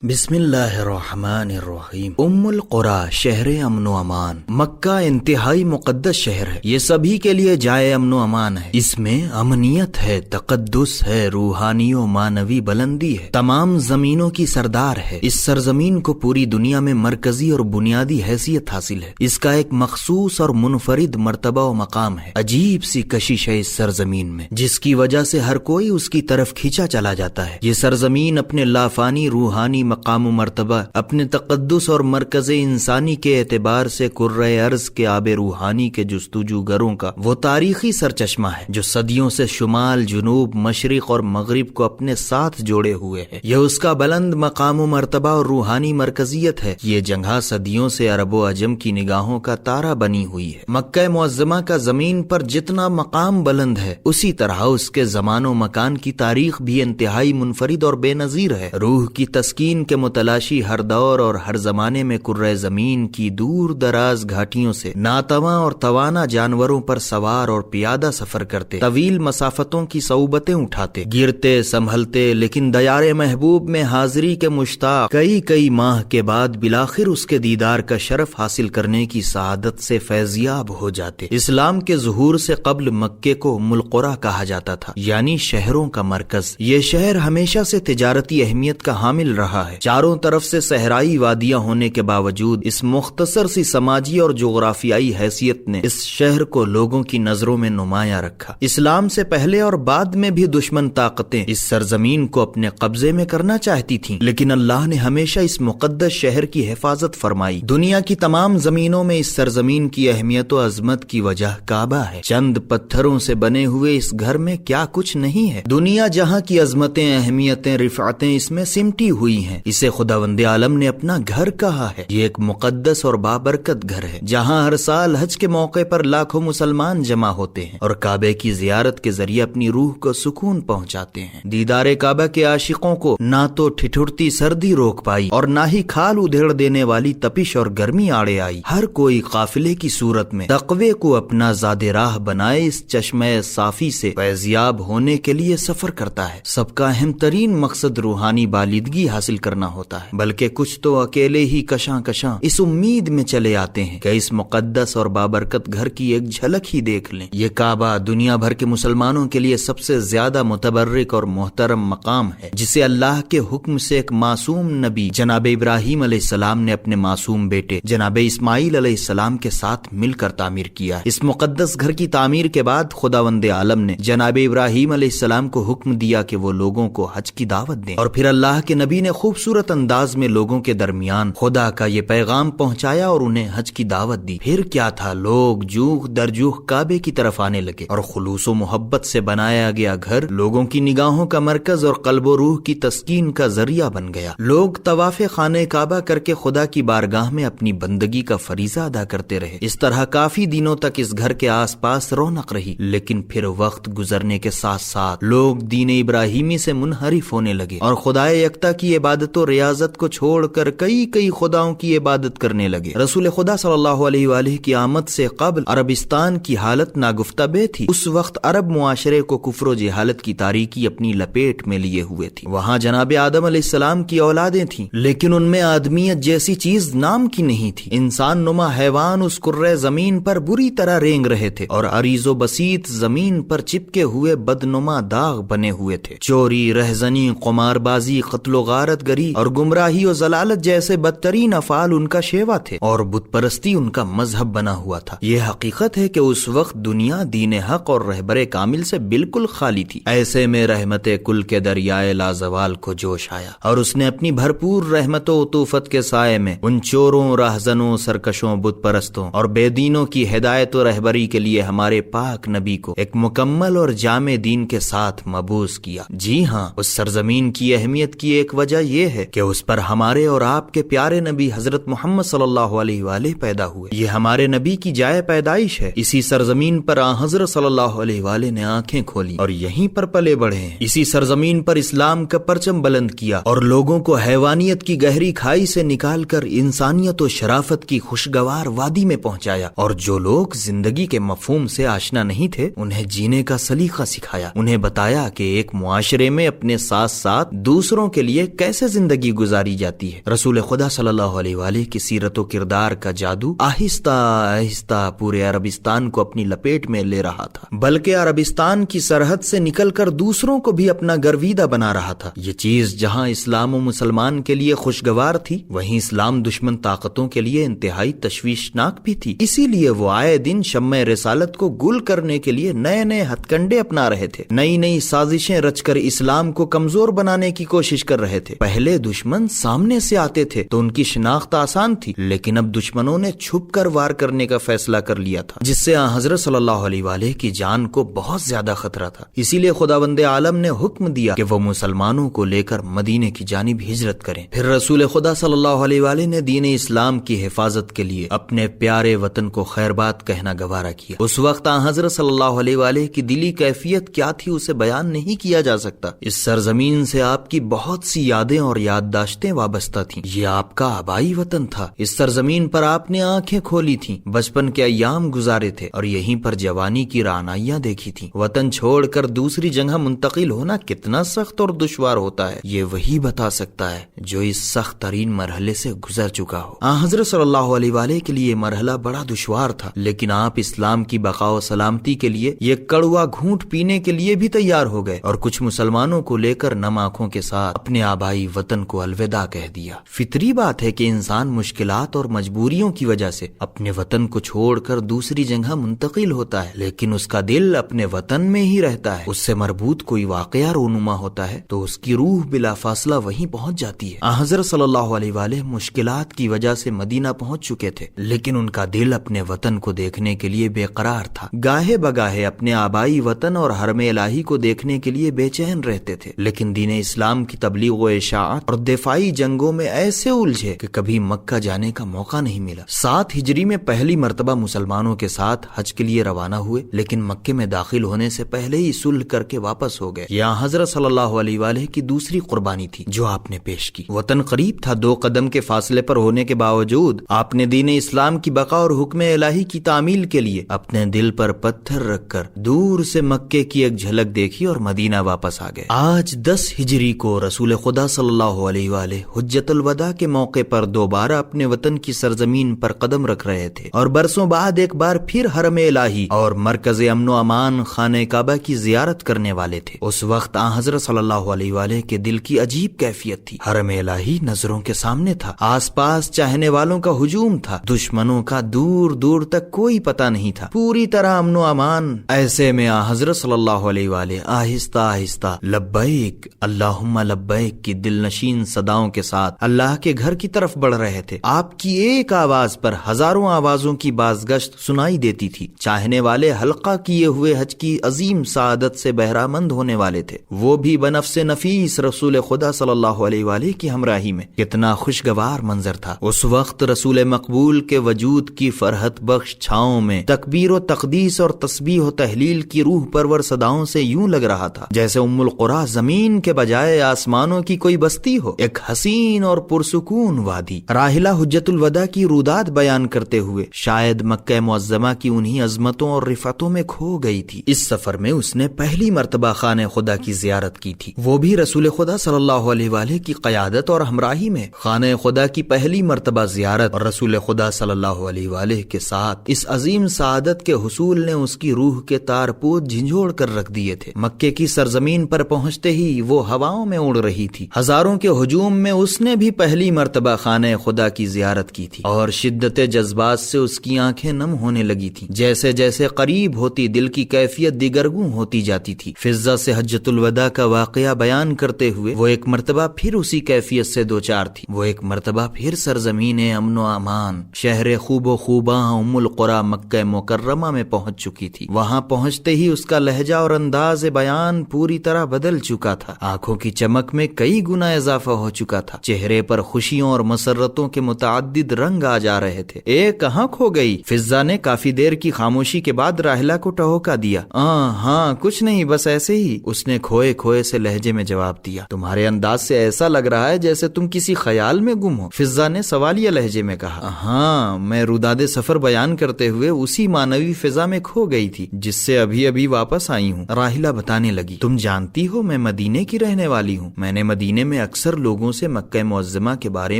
بسم اللہ الرحمن الرحیم۔ ام القریٰ شہر امن و امان۔ مکہ انتہائی مقدس شہر ہے، یہ سبھی کے لیے جائے امن و امان ہے۔ اس میں امنیت ہے، تقدس ہے، روحانی و معنوی بلندی ہے، تمام زمینوں کی سردار ہے۔ اس سرزمین کو پوری دنیا میں مرکزی اور بنیادی حیثیت حاصل ہے۔ اس کا ایک مخصوص اور منفرد مرتبہ و مقام ہے۔ عجیب سی کشش ہے اس سرزمین میں، جس کی وجہ سے ہر کوئی اس کی طرف کھینچا چلا جاتا ہے۔ یہ سرزمین اپنے لافانی روحانی مقام و مرتبہ، اپنے تقدس اور مرکز انسانی کے اعتبار سے کرۂ ارض کے آب روحانی کے جستجوگروں کا وہ تاریخی سرچشمہ ہے جو صدیوں سے شمال، جنوب، مشرق اور مغرب کو اپنے ساتھ جوڑے ہوئے ہے۔ یہ اس کا بلند مقام و مرتبہ اور روحانی مرکزیت ہے۔ یہ جگہ صدیوں سے عرب و عجم کی نگاہوں کا تارا بنی ہوئی ہے۔ مکہ معظمہ کا زمین پر جتنا مقام بلند ہے، اسی طرح اس کے زمان و مکان کی تاریخ بھی انتہائی منفرد اور بے نظیر ہے۔ روح کی تسکین کے متلاشی ہر دور اور ہر زمانے میں کرۂ زمین کی دور دراز گھاٹیوں سے ناتواں اور توانا جانوروں پر سوار اور پیادہ سفر کرتے، طویل مسافتوں کی صعوبتیں اٹھاتے، گرتے سنبھلتے، لیکن دیار محبوب میں حاضری کے مشتاق کئی ماہ کے بعد بلاخر اس کے دیدار کا شرف حاصل کرنے کی سعادت سے فیضیاب ہو جاتے۔ اسلام کے ظہور سے قبل مکے کو ام القریٰ کہا جاتا تھا، یعنی شہروں کا مرکز۔ یہ شہر ہمیشہ سے تجارتی اہمیت کا حامل رہا ہے۔ چاروں طرف سے صحرائی وادیاں ہونے کے باوجود اس مختصر سی سماجی اور جغرافیائی حیثیت نے اس شہر کو لوگوں کی نظروں میں نمایاں رکھا۔ اسلام سے پہلے اور بعد میں بھی دشمن طاقتیں اس سرزمین کو اپنے قبضے میں کرنا چاہتی تھیں، لیکن اللہ نے ہمیشہ اس مقدس شہر کی حفاظت فرمائی۔ دنیا کی تمام زمینوں میں اس سرزمین کی اہمیت و عظمت کی وجہ کعبہ ہے۔ چند پتھروں سے بنے ہوئے اس گھر میں کیا کچھ نہیں ہے، دنیا جہاں کی عظمتیں، اہمیتیں، رفعتیں اس میں سمٹی ہوئی ہیں۔ اسے خداوند عالم نے اپنا گھر کہا ہے۔ یہ ایک مقدس اور بابرکت گھر ہے جہاں ہر سال حج کے موقع پر لاکھوں مسلمان جمع ہوتے ہیں اور کعبے کی زیارت کے ذریعے اپنی روح کو سکون پہنچاتے ہیں۔ دیدار کعبہ کے عاشقوں کو نہ تو ٹھٹھرتی سردی روک پائی اور نہ ہی کھال ادھیڑ دینے والی تپش اور گرمی آڑے آئی۔ ہر کوئی قافلے کی صورت میں تقوی کو اپنا زاد راہ بنائے اس چشمہ صافی سے فیضیاب ہونے کے لیے سفر کرتا ہے۔ سب کا اہم ترین مقصد روحانی بالادگی حاصل کرنا ہوتا ہے، بلکہ کچھ تو اکیلے ہی کشاں اس امید میں چلے آتے ہیں کہ اس مقدس اور بابرکت گھر کی ایک جھلک ہی دیکھ لیں۔ یہ کعبہ دنیا بھر کے مسلمانوں کے لیے سب سے زیادہ متبرک اور محترم مقام ہے، جسے اللہ کے حکم سے ایک معصوم نبی جناب ابراہیم علیہ السلام نے اپنے معصوم بیٹے جناب اسماعیل علیہ السلام کے ساتھ مل کر تعمیر کیا۔ اس مقدس گھر کی تعمیر کے بعد خداوند عالم نے جناب ابراہیم علیہ السلام کو حکم دیا کہ وہ لوگوں کو حج کی دعوت دیں، اور پھر اللہ کے نبی نے خوبصورت انداز میں لوگوں کے درمیان خدا کا یہ پیغام پہنچایا اور انہیں حج کی دعوت دی۔ پھر کیا تھا، لوگ جوخ در جوخ کعبے کی طرف آنے لگے اور خلوص و محبت سے بنایا گیا گھر لوگوں کی نگاہوں کا مرکز اور قلب و روح کی تسکین کا ذریعہ بن گیا۔ لوگ طواف خانہ کعبہ کر کے خدا کی بارگاہ میں اپنی بندگی کا فریضہ ادا کرتے رہے۔ اس طرح کافی دنوں تک اس گھر کے آس پاس رونق رہی، لیکن پھر وقت گزرنے کے ساتھ ساتھ لوگ دین ابراہیمی سے منحرف ہونے لگے اور خدائے یکتا کی عبادت و ریاضت کو چھوڑ کر کئی خداؤں کی عبادت کرنے لگے۔ رسول خدا صلی اللہ علیہ وآلہ کی آمد سے قبل عربستان کی حالت ناگفتہ بے تھی۔ اس وقت عرب معاشرے کو کفر و جہالت کی تاریکی اپنی لپیٹ میں لیے ہوئے تھی۔ وہاں جناب آدم علیہ السلام کی اولادیں تھیں، لیکن ان میں آدمیت جیسی چیز نام کی نہیں تھی۔ انسان نما حیوان اس کرۂ زمین پر بری طرح رینگ رہے تھے اور عریض و بسیط زمین پر چپکے ہوئے بدنما داغ بنے ہوئے تھے۔ چوری، رہزنی، قمار بازی، قتل و غارت گری اور گمراہی و ضلالت جیسے بدترین افعال ان کا شیوا تھے اور بت پرستی ان کا مذہب بنا ہوا تھا۔ یہ حقیقت ہے کہ اس وقت دنیا دین حق اور رہبر کامل سے بالکل خالی تھی۔ ایسے میں رحمت کل کے دریائے لازوال کو جوش آیا اور اس نے اپنی بھرپور رحمت و عطوفت کے سائے میں ان چوروں، راہزنوں، سرکشوں، بت پرستوں اور بے دینوں کی ہدایت و رہبری کے لیے ہمارے پاک نبی کو ایک مکمل اور جامع دین کے ساتھ مبعوث کیا۔ جی ہاں، اس سرزمین کی اہمیت کی ایک وجہ یہ ہے کہ اس پر ہمارے اور آپ کے پیارے نبی حضرت محمد صلی اللہ علیہ وآلہ پیدا ہوئے۔ یہ ہمارے نبی کی جائے پیدائش ہے۔ اسی سرزمین پر حضرت صلی اللہ علیہ وآلہ نے آنکھیں کھولی اور یہیں پر پلے بڑھے ہیں۔ اسی سرزمین پر اسلام کا پرچم بلند کیا اور لوگوں کو حیوانیت کی گہری کھائی سے نکال کر انسانیت و شرافت کی خوشگوار وادی میں پہنچایا، اور جو لوگ زندگی کے مفہوم سے آشنا نہیں تھے انہیں جینے کا سلیقہ سکھایا۔ انہیں بتایا کہ ایک معاشرے میں اپنے ساتھ ساتھ دوسروں کے لیے کیسے سے زندگی گزاری جاتی ہے۔ رسول خدا صلی اللہ علیہ وآلہ کی سیرت و کردار کا جادو آہستہ آہستہ پورے عربستان کو اپنی لپیٹ میں لے رہا تھا، بلکہ عربستان کی سرحد سے نکل کر دوسروں کو بھی اپنا گرویدہ بنا رہا تھا۔ یہ چیز جہاں اسلام و مسلمان کے لیے خوشگوار تھی، وہیں اسلام دشمن طاقتوں کے لیے انتہائی تشویشناک بھی تھی۔ اسی لیے وہ آئے دن شمع رسالت کو گل کرنے کے لیے نئے نئے ہتھ کنڈے اپنا رہے تھے، نئی نئی سازشیں رچ کر اسلام کو کمزور بنانے کی کوشش کر رہے تھے۔ پہلے دشمن سامنے سے آتے تھے تو ان کی شناخت آسان تھی، لیکن اب دشمنوں نے چھپ کر وار کرنے کا فیصلہ کر لیا تھا، جس سے حضرت صلی اللہ علیہ وآلہ کی جان کو بہت زیادہ خطرہ تھا۔ اسی لیے خداوند عالم نے حکم دیا کہ وہ مسلمانوں کو لے کر مدینے کی جانب ہجرت کریں۔ پھر رسول خدا صلی اللہ علیہ وآلہ نے دین اسلام کی حفاظت کے لیے اپنے پیارے وطن کو خیر بات کہنا گوارا کیا۔ اس وقت حضرت صلی اللہ علیہ وآلہ کی دلی کیفیت کیا تھی اسے بیان نہیں کیا جا سکتا۔ اس سرزمین سے آپ کی بہت سی یادیں اور یادداشتیں وابستہ تھیں۔ یہ آپ کا آبائی وطن تھا، اس سرزمین پر آپ نے آنکھیں کھولی تھیں، بچپن کے ایام گزارے تھے اور یہیں پر جوانی کی رعنائیاں دیکھی تھیں۔ وطن چھوڑ کر دوسری جگہ منتقل ہونا کتنا سخت اور دشوار ہوتا ہے، یہ وہی بتا سکتا ہے جو اس سخت ترین مرحلے سے گزر چکا ہو۔ حضرت صلی اللہ علیہ وآلہ کے لیے مرحلہ بڑا دشوار تھا، لیکن آپ اسلام کی بقا و سلامتی کے لیے یہ کڑوا گھونٹ پینے کے لیے بھی تیار ہو گئے اور کچھ مسلمانوں کو لے کر نم آنکھوں کے ساتھ اپنے آبائی وطن کو الوداع کہہ دیا۔ فطری بات ہے کہ انسان مشکلات اور مجبوریوں کی وجہ سے اپنے وطن کو چھوڑ کر دوسری جگہ منتقل ہوتا ہے، لیکن اس کا دل اپنے وطن میں ہی رہتا ہے۔ اس سے مربوط کوئی واقعہ رونما ہوتا ہے تو اس کی روح بلا فاصلہ وہیں پہنچ جاتی ہے۔ حضرت صلی اللہ علیہ وآلہ مشکلات کی وجہ سے مدینہ پہنچ چکے تھے، لیکن ان کا دل اپنے وطن کو دیکھنے کے لیے بے قرار تھا۔ گاہے بگاہے اپنے آبائی وطن اور حرم الہی کو دیکھنے کے لیے بے چین رہتے تھے، لیکن دین اسلام کی تبلیغ و اشاعت اور دفاعی جنگوں میں ایسے الجھے کہ کبھی مکہ جانے کا موقع نہیں ملا۔ 7 ہجری میں پہلی مرتبہ مسلمانوں کے ساتھ حج کے لیے روانہ ہوئے، لیکن مکے میں داخل ہونے سے پہلے ہی صلح کر کے واپس ہو گئے۔ یہاں حضرت صلی اللہ علیہ وآلہ کی دوسری قربانی تھی جو آپ نے پیش کی۔ وطن قریب تھا، 2 قدم کے فاصلے پر ہونے کے باوجود آپ نے دین اسلام کی بقا اور حکم الہی کی تعمیل کے لیے اپنے دل پر پتھر رکھ کر دور سے مکے کی ایک جھلک دیکھی اور مدینہ واپس آ گئے۔ آج 10 ہجری کو رسول خدا صلی اللہ علیہ وآلہ حجت الوداع کے موقع پر دوبارہ اپنے وطن کی سرزمین پر قدم رکھ رہے تھے اور برسوں بعد ایک بار پھر حرم الہی اور مرکز امن و امان خانہ کعبہ کی زیارت کرنے والے تھے۔ اس وقت حضرت صلی اللہ علیہ وآلہ کے دل کی عجیب کیفیت تھی۔ حرم الہی نظروں کے سامنے تھا، آس پاس چاہنے والوں کا ہجوم تھا، دشمنوں کا دور دور تک کوئی پتہ نہیں تھا، پوری طرح امن و امان۔ ایسے میں حضرت صلی اللہ علیہ وآلہ آہستہ آہستہ لبیک اللہم لبیک کی دل نشین صداؤں کے ساتھ اللہ کے گھر کی طرف بڑھ رہے تھے۔ آپ کی ایک آواز پر ہزاروں آوازوں کی بازگشت سنائی دیتی تھی۔ چاہنے والے حلقہ کیے ہوئے حج کی عظیم سعادت سے بہرہ مند ہونے والے تھے، وہ بھی بنفس نفیس رسول خدا صلی اللہ علیہ وآلہ کی ہمراہی میں۔ کتنا خوشگوار منظر تھا۔ اس وقت رسول مقبول کے وجود کی فرحت بخش چھاؤں میں تکبیر و تقدیس اور تسبیح و تحلیل کی روح پرور صداؤں سے یوں لگ رہا تھا جیسے ام القریٰ زمین کے بجائے آسمانوں کی کوئی بستی ہو، ایک حسین اور پرسکون وادی۔ راحلہ حجت الوداع کی رودات بیان کرتے ہوئے شاید مکہ معظمہ کی انہی عظمتوں اور رفعتوں میں کھو گئی تھی۔ اس سفر میں اس نے پہلی مرتبہ خانہ خدا کی زیارت کی تھی، وہ بھی رسول خدا صلی اللہ علیہ وآلہ کی قیادت اور ہمراہی میں۔ خانہ خدا کی پہلی مرتبہ زیارت اور رسول خدا صلی اللہ علیہ وآلہ کے ساتھ اس عظیم سعادت کے حصول نے اس کی روح کے تار پوت جھنجھوڑ کر رکھ دیے تھے۔ مکے کی سرزمین پر پہنچتے ہی وہ ہواؤں میں اڑ رہی تھی۔ ہزاروں کے ہجوم میں اس نے بھی پہلی مرتبہ خانہ خدا کی زیارت کی تھی اور شدت جذبات سے اس کی آنکھیں نم ہونے لگی تھی۔ جیسے جیسے قریب ہوتی دل کی کیفیت دیگرگوں ہوتی جاتی تھی۔ فضہ سے حجت الوداع کا واقعہ بیان کرتے ہوئے وہ ایک مرتبہ پھر اسی کیفیت سے دوچار تھی۔ وہ ایک مرتبہ پھر سرزمین امن و امان، شہر خوب و خوباں ام القریٰ مکہ مکرمہ میں پہنچ چکی تھی۔ وہاں پہنچتے ہی اس کا لہجہ اور انداز بیان پوری طرح بدل چکا تھا۔ آنکھوں کی چمک میں کئی گنا اضافہ ہو چکا تھا، چہرے پر خوشیوں اور مسرتوں کے متعدد رنگ آ جا رہے تھے۔ اے کہاں کھو گئی؟ فضہ نے کافی دیر کی خاموشی کے بعد راحلہ کو ٹہوکا دیا۔ ہاں کچھ نہیں، بس ایسے ہی، اس نے کھوئے کھوئے سے لہجے میں جواب دیا۔ تمہارے انداز سے ایسا لگ رہا ہے جیسے تم کسی خیال میں گم ہو، فضہ نے سوالیہ لہجے میں کہا۔ ہاں، میں روداد سفر بیان کرتے ہوئے اسی معنوی فضا میں کھو گئی تھی جس سے ابھی واپس آئی ہوں، راحلہ بتانے لگی۔ تم جانتی ہو میں مدینے کی رہنے والی ہوں، میں نے مدینے میں میں اکثر لوگوں سے مکہ معظمہ کے بارے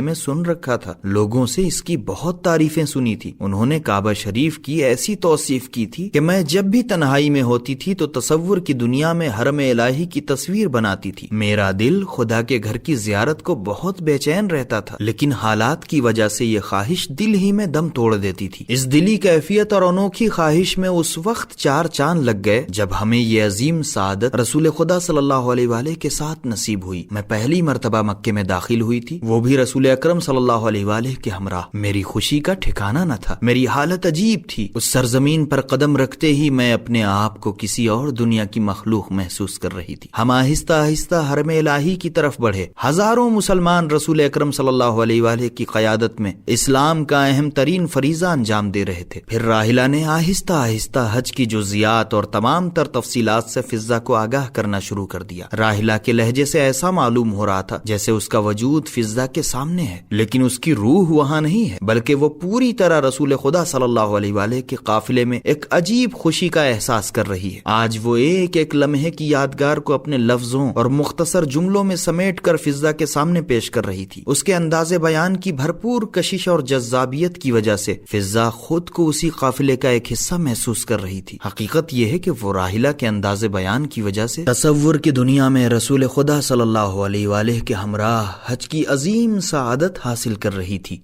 میں سن رکھا تھا، لوگوں سے اس کی بہت تعریفیں سنی تھی۔ انہوں نے کعبہ شریف کی ایسی توصیف کی تھی کہ میں جب بھی تنہائی میں ہوتی تھی تو تصور کی دنیا میں حرم الہی کی تصویر بناتی تھی۔ میرا دل خدا کے گھر کی زیارت کو بہت بے چین رہتا تھا، لیکن حالات کی وجہ سے یہ خواہش دل ہی میں دم توڑ دیتی تھی۔ اس دلی کیفیت اور انوکھی خواہش میں اس وقت 4 چاند لگ گئے جب ہمیں یہ عظیم سعادت رسول خدا صلی اللہ علیہ وآلہ کے ساتھ نصیب ہوئی۔ میں پہلی مرتبہ مکے میں داخل ہوئی تھی، وہ بھی رسول اکرم صلی اللہ علیہ وآلہ کے ہمراہ۔ میری خوشی کا ٹھکانہ نہ تھا، میری حالت عجیب تھی۔ اس سرزمین پر قدم رکھتے ہی میں اپنے آپ کو کسی اور دنیا کی مخلوق محسوس کر رہی تھی۔ ہم آہستہ آہستہ حرم الہی کی طرف بڑھے۔ ہزاروں مسلمان رسول اکرم صلی اللہ علیہ وآلہ کی قیادت میں اسلام کا اہم ترین فریضہ انجام دے رہے تھے۔ پھر راحلہ نے آہستہ آہستہ حج کی جزیات اور تمام تر تفصیلات سے فضہ کو آگاہ کرنا شروع کر دیا۔ راحلہ کے لہجے سے ایسا معلوم ہو رہا تھا جیسے اس کا وجود فضہ کے سامنے ہے، لیکن اس کی روح وہاں نہیں ہے، بلکہ وہ پوری طرح رسول خدا صلی اللہ علیہ وآلہ کے قافلے میں ایک عجیب خوشی کا احساس کر رہی ہے۔ آج وہ ایک ایک لمحے کی یادگار کو اپنے لفظوں اور مختصر جملوں میں سمیٹ کر فضہ کے سامنے پیش کر رہی تھی۔ اس کے انداز بیان کی بھرپور کشش اور جذابیت کی وجہ سے فضہ خود کو اسی قافلے کا ایک حصہ محسوس کر رہی تھی۔ حقیقت یہ ہے کہ وہ راحلہ کے انداز بیان کی وجہ سے تصور کی دنیا میں رسول خدا صلی اللہ علیہ وآلہ کے ہمراہ حج کی عظیم سعادت حاصل کر رہی تھی۔